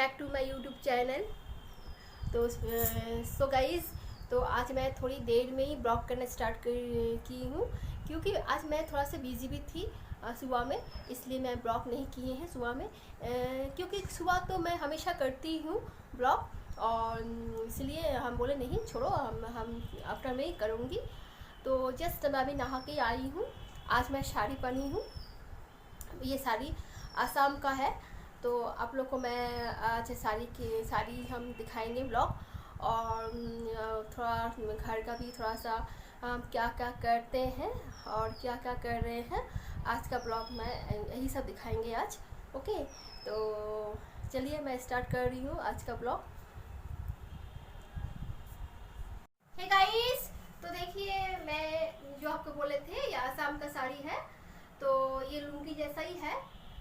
Back to my YouTube channel. तो so guys, तो आज मैं थोड़ी देर में ही ब्लॉग करना स्टार्ट की हूँ, क्योंकि आज मैं थोड़ा सा बिजी भी थी सुबह में, इसलिए मैं ब्लॉग नहीं किए हैं सुबह में। क्योंकि सुबह तो मैं हमेशा करती हूँ ब्लॉग, और इसलिए हम बोले नहीं छोड़ो, हम आफ्टर में ही करूँगी। तो जस्ट मैं अभी नहा के आई हूँ। आज मैं साड़ी पहनी हूँ, ये साड़ी आसाम का है। तो आप लोग को मैं आज साड़ी हम दिखाएंगे ब्लॉग, और थोड़ा घर का भी थोड़ा सा हम क्या क्या करते हैं और क्या क्या कर रहे हैं, आज का ब्लॉग में यही सब दिखाएंगे आज। ओके, तो चलिए मैं स्टार्ट कर रही हूँ आज का ब्लॉग। हे गाइस, तो देखिए मैं जो आपको बोले थे ये आसाम का साड़ी है। तो ये लुंगी जैसा ही है,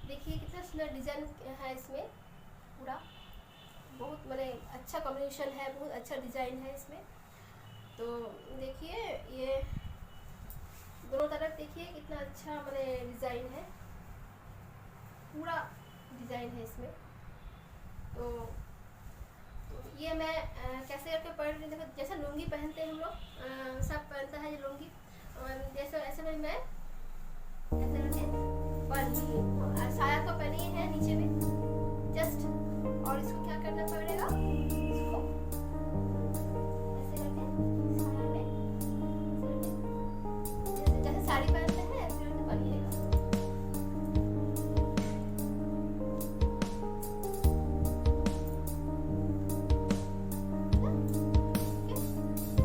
देखिए कितना सुंदर डिजाइन है इसमें, पूरा बहुत मैंने अच्छा कॉम्बिनेशन है, बहुत अच्छा डिजाइन है इसमें। तो देखिए ये दोनों तरफ देखिए कितना अच्छा मैंने डिजाइन है, पूरा डिजाइन है इसमें। तो ये मैं कैसे करके पहन रही, देखो जैसे लुंगी पहनते हैं हम लोग, सब पहनता है ये लुंगी, जैसे ऐसे में मैं ऐसे करके पहन ली हूँ। साया तो पहनी है नीचे में जस्ट, और इसको क्या करना पड़ेगा, इसको ऐसे करके साया में जैसे साड़ी पहनते हैं ऐसे करके पहनिएगा।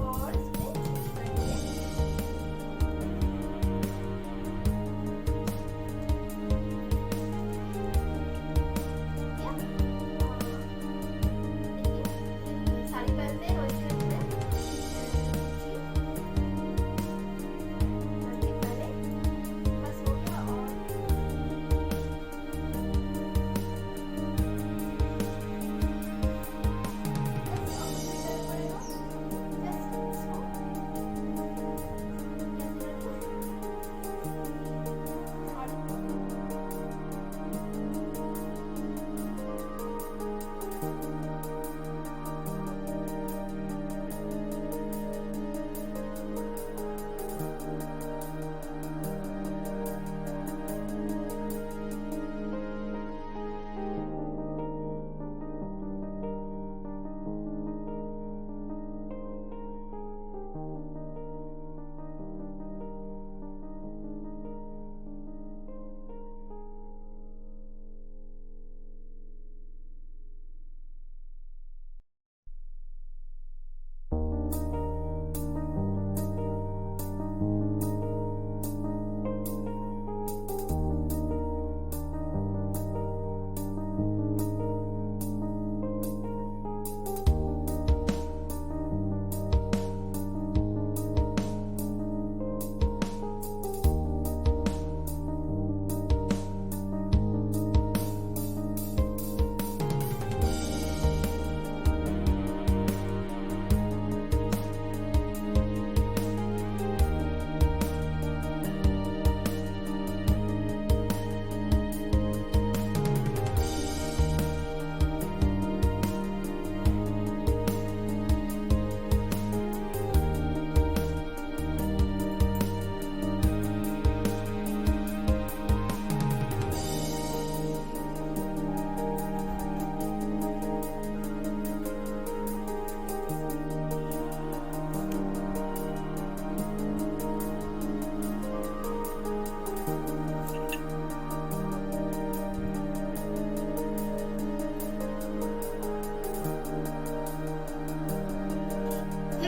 और इसमें साड़ी पहनते हैं और इसके बस हो गया। और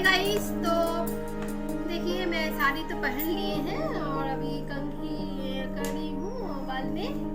गाइस, तो देखिए मैं साड़ी तो पहन लिए हैं और अभी कंघी कर रही हूँ बाल में।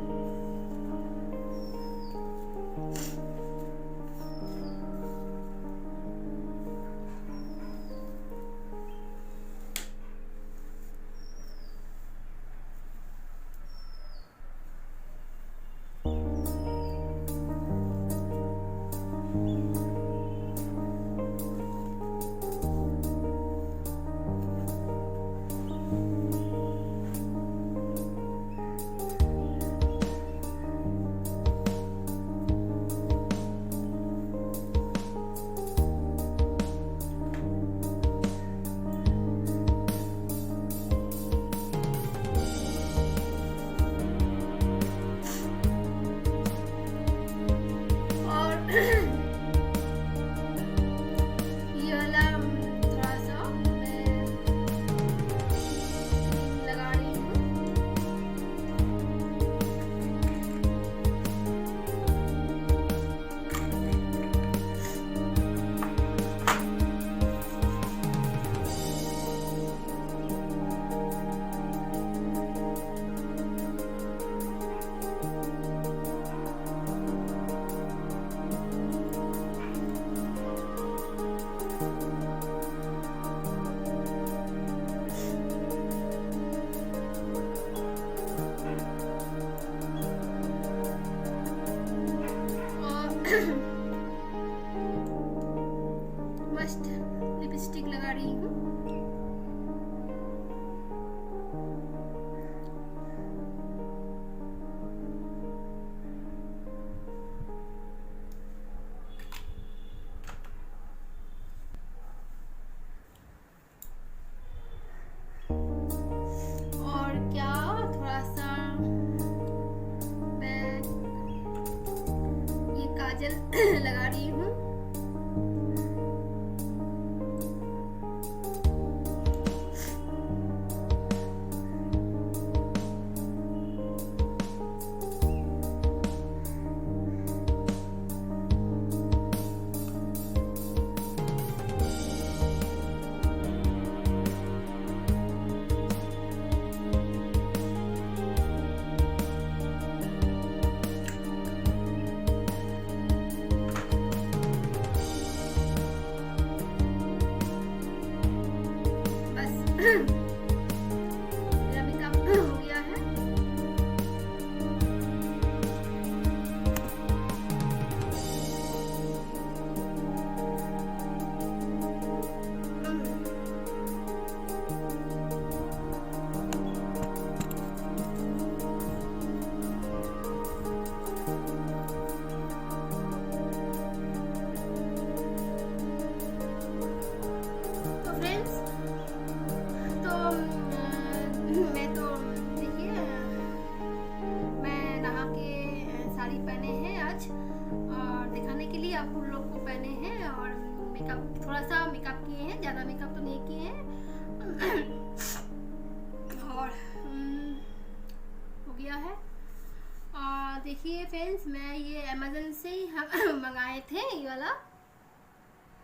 देखिए फ्रेंड्स, मैं ये अमेज़न से ही हम मंगाए थे ये वाला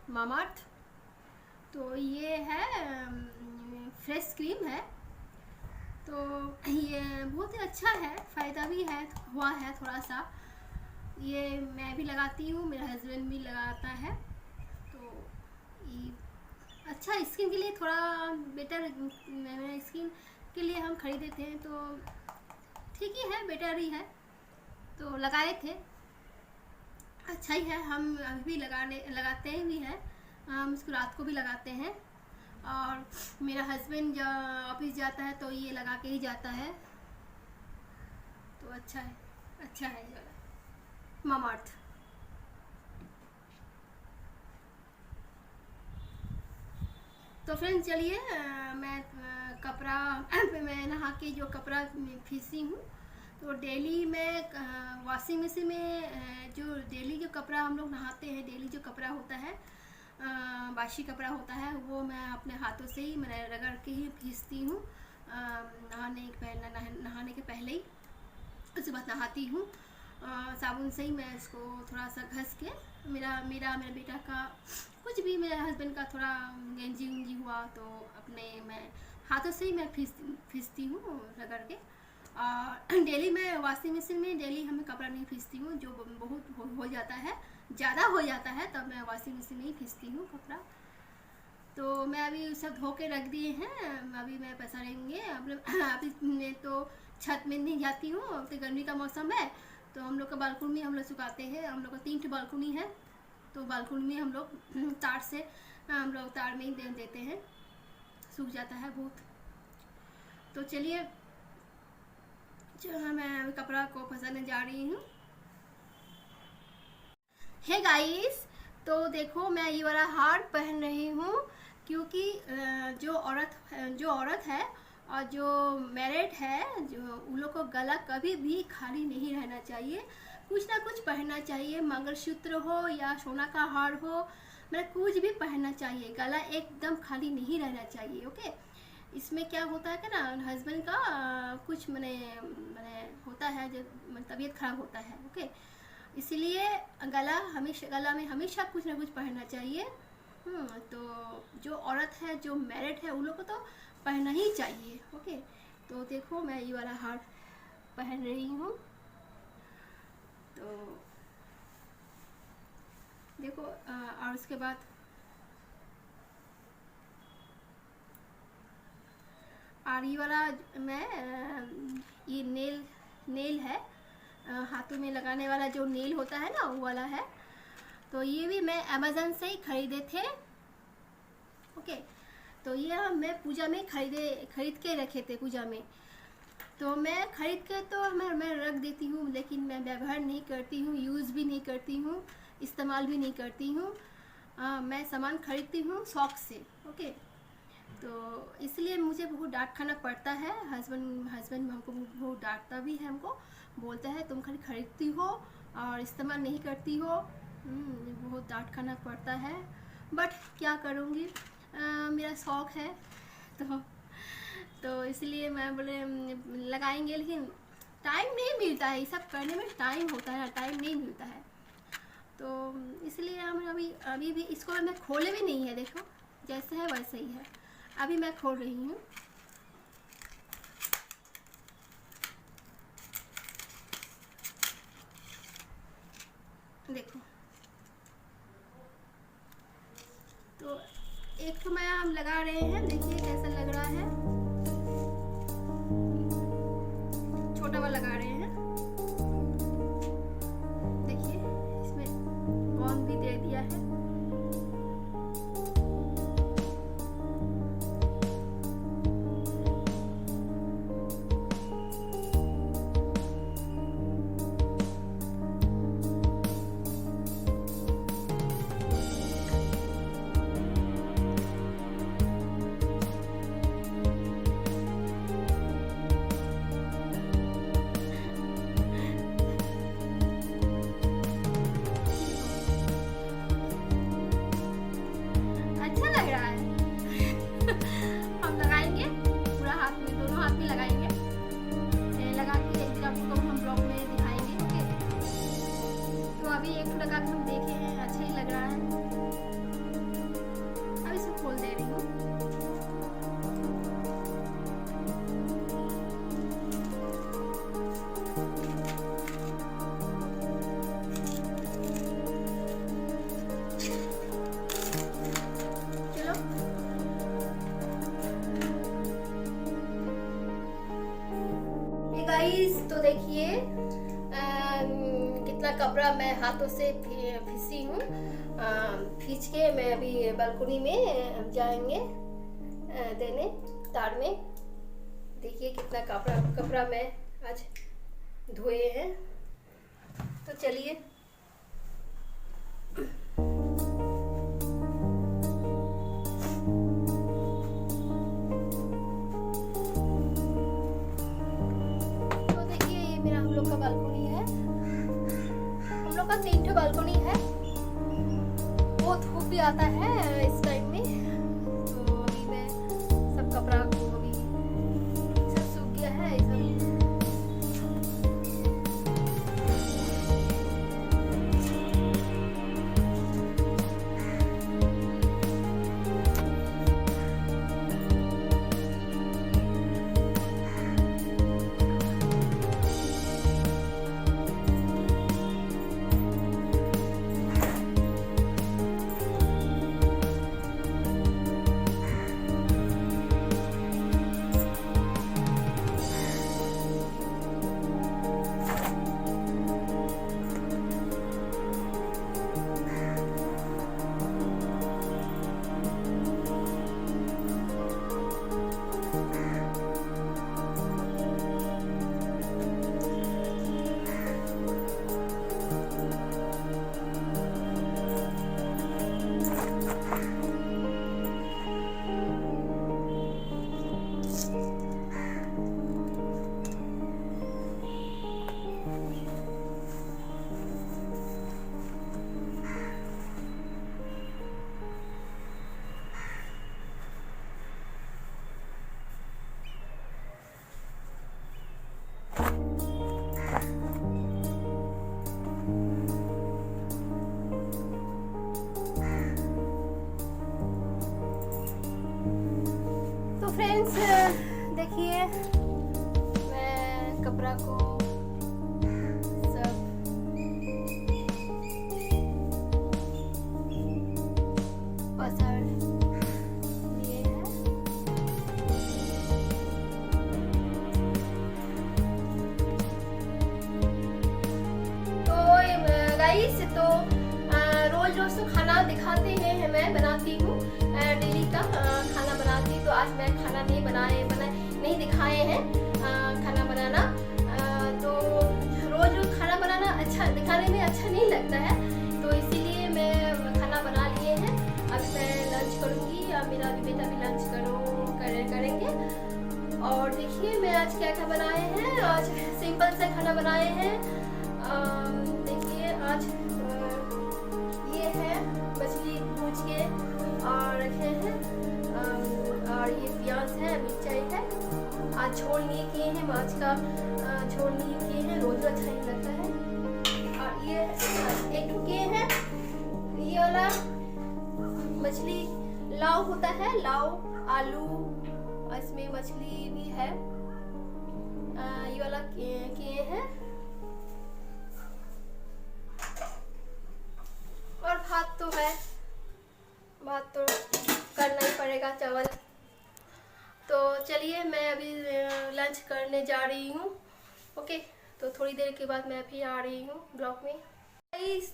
मामाअर्थ। तो ये है फ्रेश क्रीम है। तो ये बहुत ही अच्छा है, फ़ायदा भी है हुआ है थोड़ा सा। ये मैं भी लगाती हूँ, मेरा हस्बैंड भी लगाता है। तो ये अच्छा स्किन के लिए थोड़ा बेटर, स्किन के लिए हम खरीदे थे तो ठीक ही है, बेटर ही है। तो लगाए थे, अच्छा ही है। हम अभी लगाते भी हैं, हम इसको रात को भी लगाते हैं। और मेरा हस्बैंड जब ऑफिस जाता है तो ये लगा के ही जाता है। तो अच्छा है, अच्छा है ये वाला मामाअर्थ। तो फ्रेंड्स चलिए, मैं कपड़ा मैं नहा के जो कपड़ा फीसी हूँ, तो डेली मैं वॉशिंग मशीन में जो डेली जो कपड़ा हम लोग नहाते हैं, डेली जो कपड़ा होता है, बासी कपड़ा होता है, वो मैं अपने हाथों से ही मैं रगड़ के ही फीसती हूँ नहाने के पहले ही। उसके बाद नहाती हूँ साबुन से ही। मैं इसको थोड़ा सा घस के, मेरा बेटा का कुछ भी, मेरे हस्बैंड का थोड़ा गेंजी उंजी हुआ तो अपने मैं हाथों से ही मैं फीसती हूँ रगड़ के। और डेली मैं वॉशिंग मशीन में डेली हमें कपड़ा नहीं फीसती हूँ, जो बहुत हो जाता है, ज़्यादा हो जाता है, तब मैं वॉशिंग मशीन में ही फीसती हूँ कपड़ा। तो मैं अभी सब धो के रख दिए हैं, अभी मैं पसारेंगे। अभी मैं तो छत में नहीं जाती हूँ, अब तो गर्मी का मौसम है, तो हम लोग का बालकनी में हम लोग सुखाते हैं। हम लोग का 3 बालकनी है, तो बालकनी में हम लोग तार में ही देते हैं, सूख जाता है बहुत। तो चलिए, मैं कपड़ा को फंसाने जा रही हूँ। हे गाइस, तो देखो मैं ये वाला हार पहन रही हूँ, क्योंकि जो औरत है और जो मैरिड है, जो उन लोग को गला कभी भी खाली नहीं रहना चाहिए, कुछ ना कुछ पहनना चाहिए। मंगलसूत्र हो या सोना का हार हो, मतलब कुछ भी पहनना चाहिए, गला एकदम खाली नहीं रहना चाहिए। ओके, इसमें क्या होता है कि ना, हस्बैंड का कुछ मने होता है, जब तबीयत खराब होता है। ओके, इसीलिए गला में हमेशा कुछ ना कुछ पहनना चाहिए। तो जो औरत है, जो मैरिड है, उन लोग को तो पहनना ही चाहिए। ओके, तो देखो मैं ये वाला हार पहन रही हूँ। तो देखो, और उसके बाद और ये वाला मैं ये नेल है, हाथों में लगाने वाला जो नेल होता है ना, वो वाला है। तो ये भी मैं अमेज़न से ही खरीदे थे। ओके, तो ये मैं पूजा में खरीद के रखे थे पूजा में। तो मैं खरीद के तो मैं रख देती हूँ, लेकिन मैं व्यवहार नहीं करती हूँ, यूज़ भी नहीं करती हूँ, इस्तेमाल भी नहीं करती हूँ। मैं सामान खरीदती हूँ शौक़ से। ओके, तो इसलिए मुझे बहुत डांट खाना पड़ता है। हस्बैंड हमको बहुत डांटता भी है, हमको बोलता है तुम खाली खरीदती हो और इस्तेमाल नहीं करती हो। बहुत डांट खाना पड़ता है, बट क्या करूँगी, मेरा शौक़ है। तो इसलिए मैं बोले लगाएंगे, लेकिन टाइम नहीं मिलता है, ये सब करने में टाइम होता है, टाइम नहीं मिलता है। तो इसलिए हम अभी भी इसको मैं खोले भी नहीं है। देखो जैसे है वैसे ही है, अभी मैं खोल रही हूँ। देखो, तो एक तो मैं हम लगा रहे हैं, देखिए कैसा लग रहा है। छोटा वाला लगा रहे हैं, देखिए इसमें बॉन्ड भी दे दिया है। लगाएंगे, लगा के एक दिन आपको हम ब्लॉग में दिखाएंगे। ओके, गाइस तो देखिए कितना कपड़ा मैं हाथों से फिसी हूँ। खींच के मैं अभी बालकनी में जाएंगे देने तार में। देखिए कितना कपड़ा मैं आज धोए हैं। तो चलिए हम लोग का बालकनी है। हम लोग का 3 ठो बालकनी है। बहुत धूप भी आता है इस टाइम में। तो अभी मैं सब कपड़ा को अभी सब सूख गया है सब। फ्रेंड्स देखिए मैं कपड़ा को सब पसार लिए हैं। तो गाइस तो रोज रोज तो खाना दिखाते हैं मैं बनाती हूँ डेली का खाना बनाती। तो आज मैं खाना नहीं दिखाए हैं खाना बनाना। तो रोज रोज खाना बनाना अच्छा दिखाने में अच्छा नहीं लगता है। तो इसीलिए मैं खाना बना लिए हैं। अब मैं लंच करूँगी और मेरा बेटा भी लंच करेंगे। और देखिए मैं आज क्या क्या बनाए हैं। आज सिंपल सा खाना बनाए हैं। देखिए आज ये है मछली भूज के और रखे हैं और ये प्याज है मिर्चाई है। आज झोल नहीं किए हैं माछ का झोल नहीं किए हैं। रोज अच्छा नहीं लगता है। और ये एक किए हैं ये वाला मछली लाव होता है लाव आलू इसमें मछली भी है। ये वाला किए हैं और भात तो है। बात तो करना ही पड़ेगा चावल। तो चलिए मैं अभी लंच करने जा रही हूँ। ओके तो थोड़ी देर के बाद मैं फिर आ रही हूँ ब्लॉग में।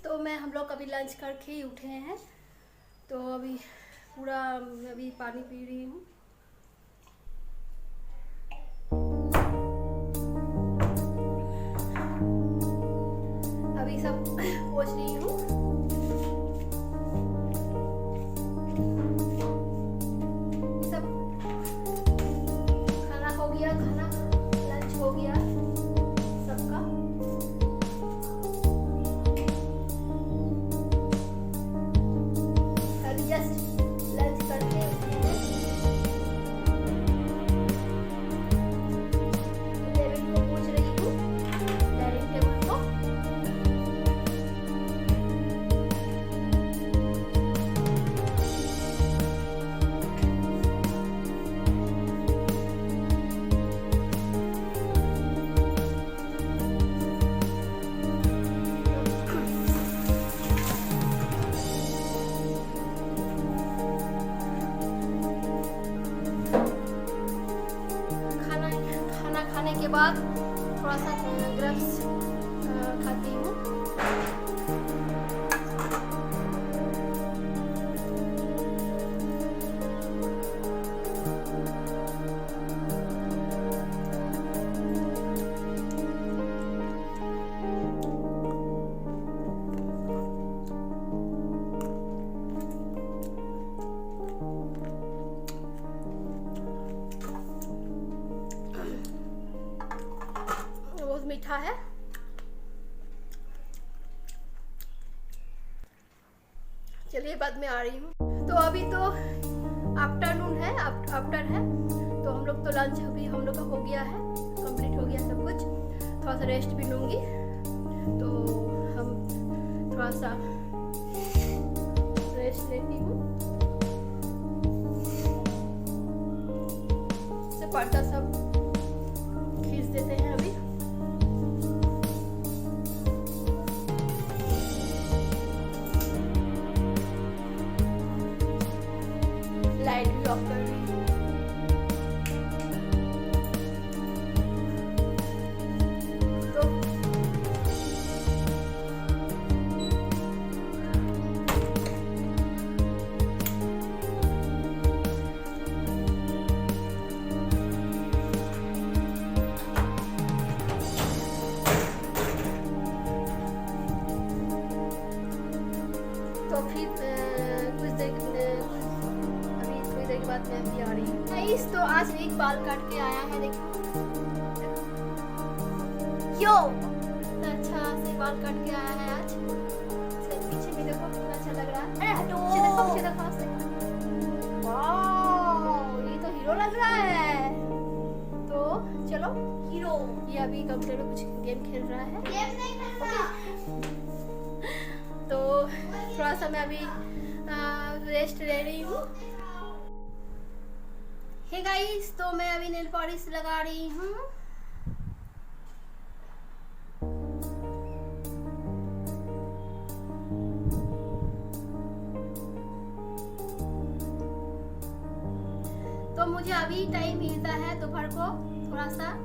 तो हम लोग अभी लंच करके ही उठे हैं। तो अभी पूरा अभी पानी पी रही हूँ। अभी सब पोंछ रही हूँ। हो गया सबका। अभी जस्ट लंच करके उठे हैं। टेबल को पोंछ रही हूँ डाइनिंग टेबल को। के बाद थोड़ा सा ग्रब्स खाती हूँ। बहुत मीठा है। चलिए बाद में आ रही हूँ। तो अभी तो आफ्टरनून है, आफ्टर है, तो हम लोग तो लंच भी हम लोग का हो गया है, कंप्लीट हो गया सब कुछ। थोड़ा सा रेस्ट भी लूँगी, तो हम थोड़ा सा रेस्ट लेती हूँ। पर्दा सब खींच देते हैं अभी। लाइट भी ऑफ कर दी। तो फिर कुछ देर अभी थोड़ी देर के बाद मैं भी आ रही हूँ। गाइस तो आज एक बाल काट के आया है, देखो यो अच्छा से बाल काट के आया है आज। पीछे भी देखो कितना अच्छा लग रहा है। अरे हटो, पीछे देखो से। वाओ ये तो हीरो लग रहा है। तो चलो हीरो, ये अभी कंप्यूटर में कुछ गेम खेल रहा है। गेम नहीं खेल रहा। तो थोड़ा सा मैं अभी रेस्ट ले रही हूँ। हे गाइस तो मैं अभी नेल पॉलिश लगा रही हूँ। तो मुझे अभी टाइम मिलता है दोपहर को थोड़ा सा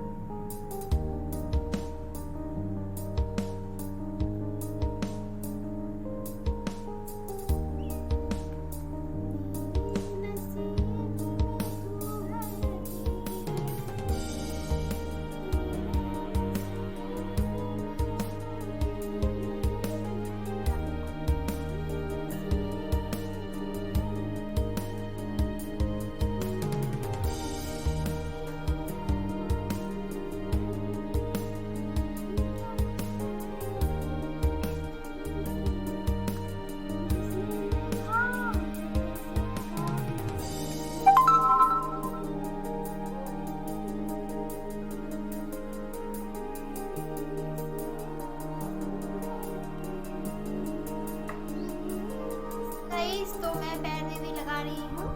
तो मैं पैर में भी लगा रही हूँ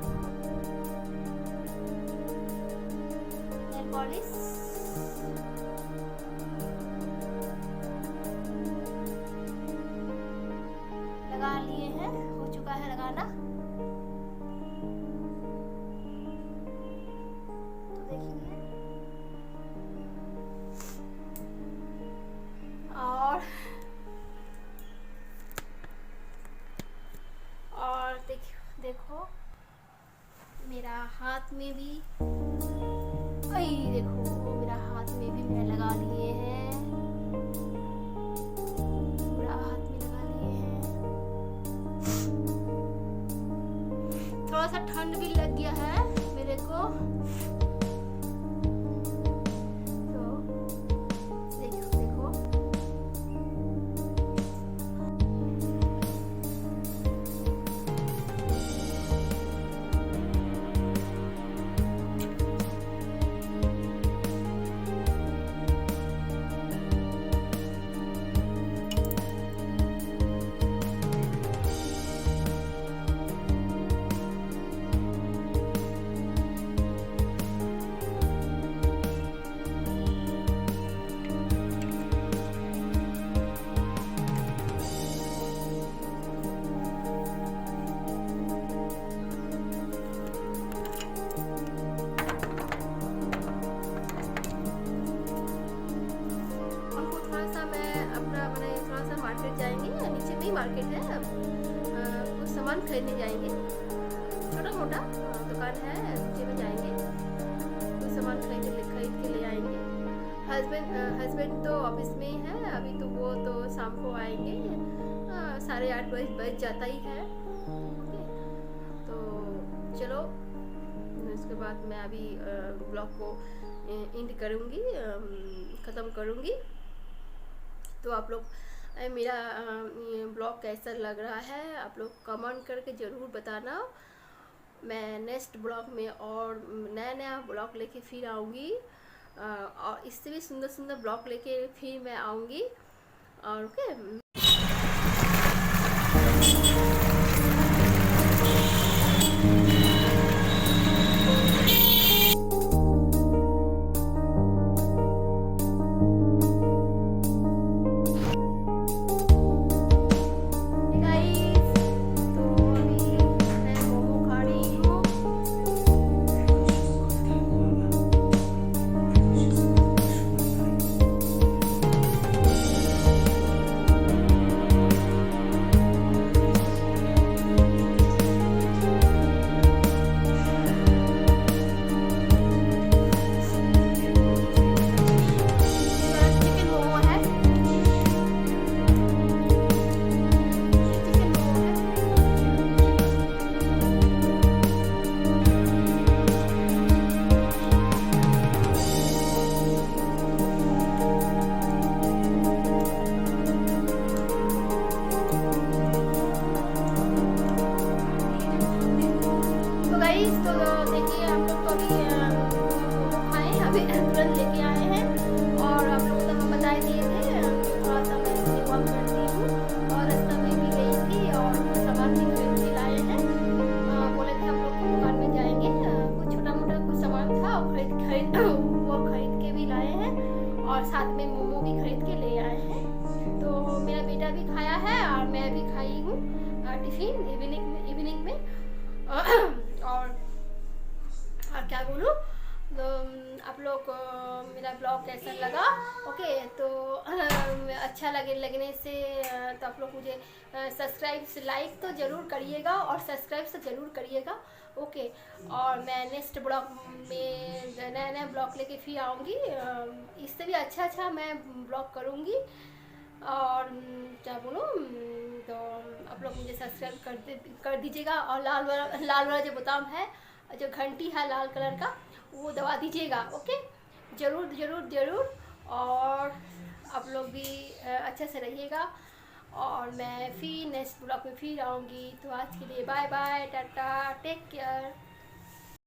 नेल पॉलिश। लगा लिए हैं, हो चुका है लगाना। तो देखिए और देखो मेरा हाथ में भी, देखो मेरा हाथ में भी मैं लगा लिए हैं, पूरा हाथ में लगा लिए हैं। थोड़ा सा ठंड भी लग गया है मेरे को। मार्केट है, कुछ सामान खरीदने जाएंगे, छोटा मोटा दुकान है, उसी में जाएंगे, कुछ सामान खरीद के ले आएंगे। हस्बैंड तो ऑफिस में ही है अभी, तो वो तो शाम को आएंगे, 8:30 बज जाता ही है। ओके, तो चलो उसके बाद मैं अभी ब्लॉग को एंड करूँगी, ख़त्म करूँगी। तो आप लोग मेरा ब्लॉग कैसा लग रहा है आप लोग कमेंट करके ज़रूर बताना। मैं नेक्स्ट ब्लॉग में और नया ब्लॉग लेके फिर आऊँगी, और इससे भी सुंदर सुंदर ब्लॉग लेके फिर मैं आऊँगी। और ओके, तो देखिए हम लोग तो अभी मोमो खाए, अभी तुरंत लेके आए हैं। और आप लोग तो हम बता दिए थे, थोड़ा सा मैं सेवा करती हूँ और रास्ता में भी गई थी और सामान भी खरीद के लाए हैं। बोले थे हम लोग दुकान में जाएंगे, कुछ छोटा मोटा कुछ सामान था वो खरीद के भी लाए हैं, और साथ में मोमो भी खरीद के ले आए हैं। तो मेरा बेटा भी खाया है और मैं भी खाई हूँ टिफिन इवनिंग में। और क्या बोलूँ, तो आप लोग को मेरा ब्लॉग कैसा लगा? ओके, तो अच्छा लगने से तो आप लोग मुझे सब्सक्राइब लाइक तो ज़रूर करिएगा और सब्सक्राइब तो ज़रूर करिएगा। ओके, और मैं नेक्स्ट ब्लॉग में नया ब्लॉग लेके फिर आऊँगी, इससे भी अच्छा मैं ब्लॉग करूँगी। और क्या बोलूँ, तो आप लोग मुझे सब्सक्राइब कर दीजिएगा, और लाल वाला जो बोताम है, जो घंटी है लाल कलर का, वो दबा दीजिएगा। ओके, ज़रूर। और आप लोग भी अच्छे से रहिएगा, और मैं फिर नेक्स्ट ब्लॉग में फिर आऊँगी। तो आज के लिए bye bye, tata, take care.